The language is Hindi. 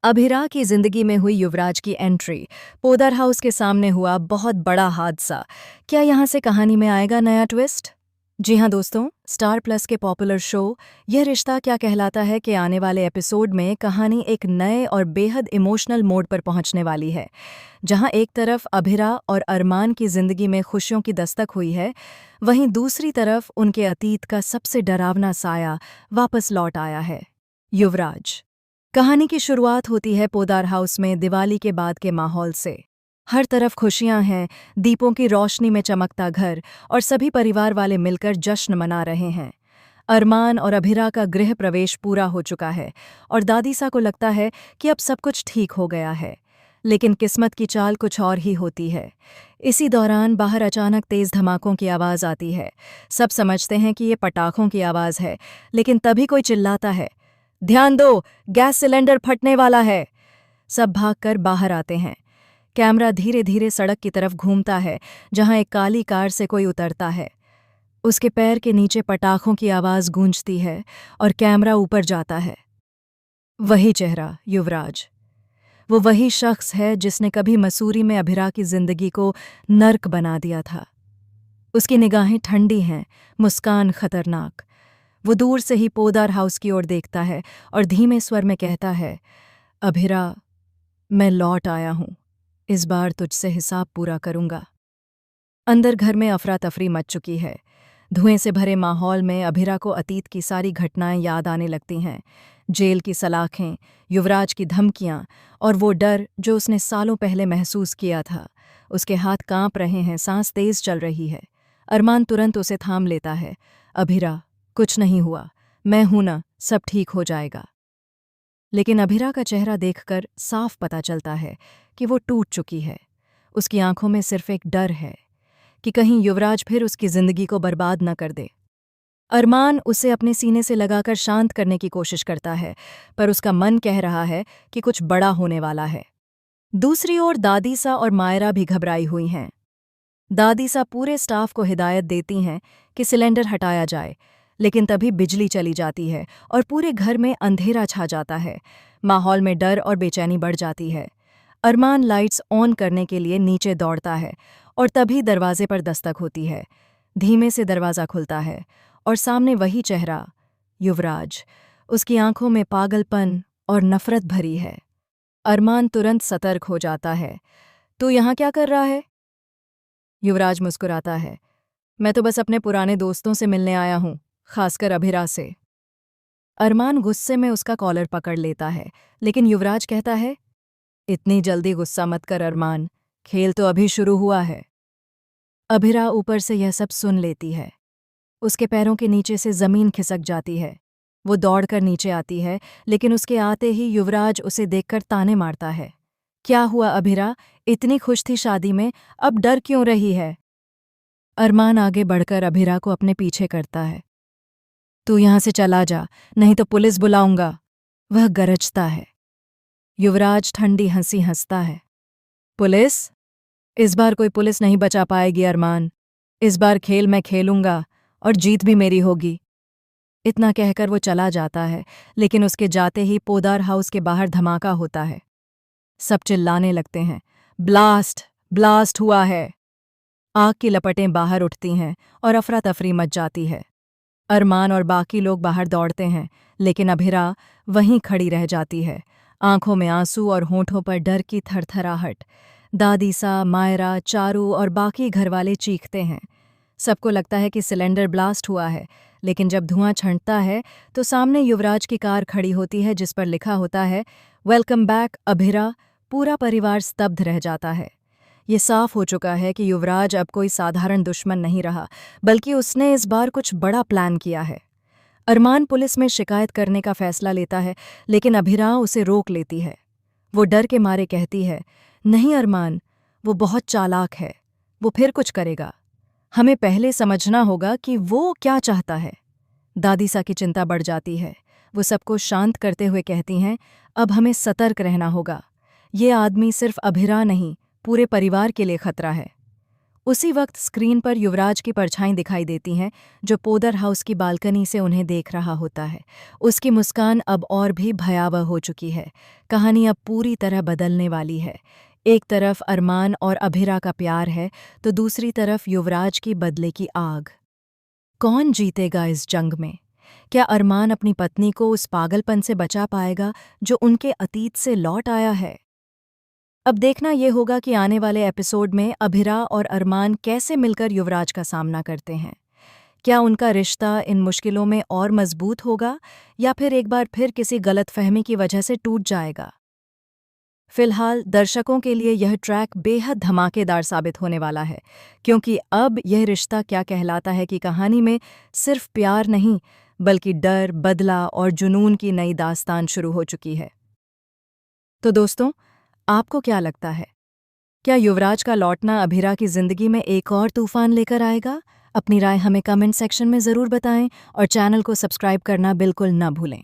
अभिरा की जिंदगी में हुई युवराज की एंट्री। पोदर हाउस के सामने हुआ बहुत बड़ा हादसा। क्या यहाँ से कहानी में आएगा नया ट्विस्ट? जी हाँ दोस्तों, स्टार प्लस के पॉपुलर शो यह रिश्ता क्या कहलाता है के आने वाले एपिसोड में कहानी एक नए और बेहद इमोशनल मोड पर पहुंचने वाली है। जहां एक तरफ अभिरा और अरमान की जिंदगी में खुशियों की दस्तक हुई है, वहीं दूसरी तरफ उनके अतीत का सबसे डरावना साया वापस लौट आया है, युवराज। कहानी की शुरुआत होती है पोदार हाउस में दिवाली के बाद के माहौल से। हर तरफ खुशियां हैं, दीपों की रोशनी में चमकता घर और सभी परिवार वाले मिलकर जश्न मना रहे हैं। अरमान और अभिरा का गृह प्रवेश पूरा हो चुका है और दादीसा को लगता है कि अब सब कुछ ठीक हो गया है। लेकिन किस्मत की चाल कुछ और ही होती है। इसी दौरान बाहर अचानक तेज धमाकों की आवाज़ आती है। सब समझते हैं कि ये पटाखों की आवाज़ है, लेकिन तभी कोई चिल्लाता है, ध्यान दो, गैस सिलेंडर फटने वाला है। सब भागकर बाहर आते हैं। कैमरा धीरे धीरे सड़क की तरफ घूमता है, जहां एक काली कार से कोई उतरता है। उसके पैर के नीचे पटाखों की आवाज़ गूंजती है और कैमरा ऊपर जाता है। वही चेहरा, युवराज। वो वही शख्स है जिसने कभी मसूरी में अभिरा की जिंदगी को नर्क बना दिया था। उसकी निगाहें ठंडी हैं, मुस्कान खतरनाक। वो दूर से ही पोदार हाउस की ओर देखता है और धीमे स्वर में कहता है, अभिरा, मैं लौट आया हूं। इस बार तुझसे हिसाब पूरा करूंगा। अंदर घर में अफरा तफरी मच चुकी है। धुएं से भरे माहौल में अभिरा को अतीत की सारी घटनाएं याद आने लगती हैं। जेल की सलाखें, युवराज की धमकियां और वो डर जो उसने सालों पहले महसूस किया था। उसके हाथ कांप रहे हैं, सांस तेज चल रही है। अरमान तुरंत उसे थाम लेता है। अभिरा, कुछ नहीं हुआ, मैं हूं ना, सब ठीक हो जाएगा। लेकिन अभिरा का चेहरा देखकर साफ पता चलता है कि वो टूट चुकी है। उसकी आंखों में सिर्फ एक डर है कि कहीं युवराज फिर उसकी जिंदगी को बर्बाद न कर दे। अरमान उसे अपने सीने से लगाकर शांत करने की कोशिश करता है, पर उसका मन कह रहा है कि कुछ बड़ा होने वाला है। दूसरी ओर दादीसा और मायरा भी घबराई हुई हैं। दादीसा पूरे स्टाफ को हिदायत देती हैं कि सिलेंडर हटाया जाए, लेकिन तभी बिजली चली जाती है और पूरे घर में अंधेरा छा जाता है। माहौल में डर और बेचैनी बढ़ जाती है। अरमान लाइट्स ऑन करने के लिए नीचे दौड़ता है और तभी दरवाजे पर दस्तक होती है। धीमे से दरवाज़ा खुलता है और सामने वही चेहरा, युवराज। उसकी आंखों में पागलपन और नफरत भरी है। अरमान तुरंत सतर्क हो जाता है। तू यहाँ क्या कर रहा है? युवराज मुस्कुराता है। मैं तो बस अपने पुराने दोस्तों से मिलने आया हूं, खासकर अभिरा से। अरमान गुस्से में उसका कॉलर पकड़ लेता है, लेकिन युवराज कहता है, इतनी जल्दी गुस्सा मत कर अरमान, खेल तो अभी शुरू हुआ है। अभिरा ऊपर से यह सब सुन लेती है। उसके पैरों के नीचे से जमीन खिसक जाती है। वो दौड़कर नीचे आती है, लेकिन उसके आते ही युवराज उसे देखकर ताने मारता है। क्या हुआ अभिरा, इतनी खुश थी शादी में, अब डर क्यों रही है? अरमान आगे बढ़कर अभिरा को अपने पीछे करता है। तू यहां से चला जा, नहीं तो पुलिस बुलाऊंगा, वह गरजता है। युवराज ठंडी हंसी हंसता है। पुलिस? इस बार कोई पुलिस नहीं बचा पाएगी अरमान। इस बार खेल मैं खेलूंगा और जीत भी मेरी होगी। इतना कहकर वो चला जाता है, लेकिन उसके जाते ही पोदार हाउस के बाहर धमाका होता है। सब चिल्लाने लगते हैं, ब्लास्ट, ब्लास्ट हुआ है। आग की लपटें बाहर उठती हैं और अफरा तफरी मच जाती है। अरमान और बाकी लोग बाहर दौड़ते हैं, लेकिन अभिरा वहीं खड़ी रह जाती है, आंखों में आंसू और होंठों पर डर की थरथराहट। दादीसा, मायरा, चारू और बाकी घरवाले चीखते हैं। सबको लगता है कि सिलेंडर ब्लास्ट हुआ है, लेकिन जब धुआं छंटता है तो सामने युवराज की कार खड़ी होती है, जिस पर लिखा होता है, वेलकम बैक अभिरा। पूरा परिवार स्तब्ध रह जाता है। ये साफ हो चुका है कि युवराज अब कोई साधारण दुश्मन नहीं रहा, बल्कि उसने इस बार कुछ बड़ा प्लान किया है। अरमान पुलिस में शिकायत करने का फैसला लेता है, लेकिन अभिरा उसे रोक लेती है। वो डर के मारे कहती है, नहीं अरमान, वो बहुत चालाक है, वो फिर कुछ करेगा। हमें पहले समझना होगा कि वो क्या चाहता है। दादीसा की चिंता बढ़ जाती है। वो सबको शांत करते हुए कहती हैं, अब हमें सतर्क रहना होगा। ये आदमी सिर्फ अभिरा नहीं, पूरे परिवार के लिए खतरा है। उसी वक्त स्क्रीन पर युवराज की परछाई दिखाई देती हैं, जो पोदर हाउस की बालकनी से उन्हें देख रहा होता है। उसकी मुस्कान अब और भी भयावह हो चुकी है। कहानी अब पूरी तरह बदलने वाली है। एक तरफ अरमान और अभिरा का प्यार है, तो दूसरी तरफ युवराज की बदले की आग। कौन जीतेगा इस जंग में? क्या अरमान अपनी पत्नी को उस पागलपन से बचा पाएगा जो उनके अतीत से लौट आया है? अब देखना ये होगा कि आने वाले एपिसोड में अभिरा और अरमान कैसे मिलकर युवराज का सामना करते हैं। क्या उनका रिश्ता इन मुश्किलों में और मजबूत होगा, या फिर एक बार फिर किसी गलतफहमी की वजह से टूट जाएगा? फिलहाल दर्शकों के लिए यह ट्रैक बेहद धमाकेदार साबित होने वाला है, क्योंकि अब यह रिश्ता क्या कहलाता है कि कहानी में सिर्फ प्यार नहीं, बल्कि डर, बदला और जुनून की नई दास्तान शुरू हो चुकी है। तो दोस्तों, आपको क्या लगता है? क्या युवराज का लौटना अभिरा की जिंदगी में एक और तूफान लेकर आएगा? अपनी राय हमें कमेंट सेक्शन में ज़रूर बताएं और चैनल को सब्सक्राइब करना बिल्कुल न भूलें।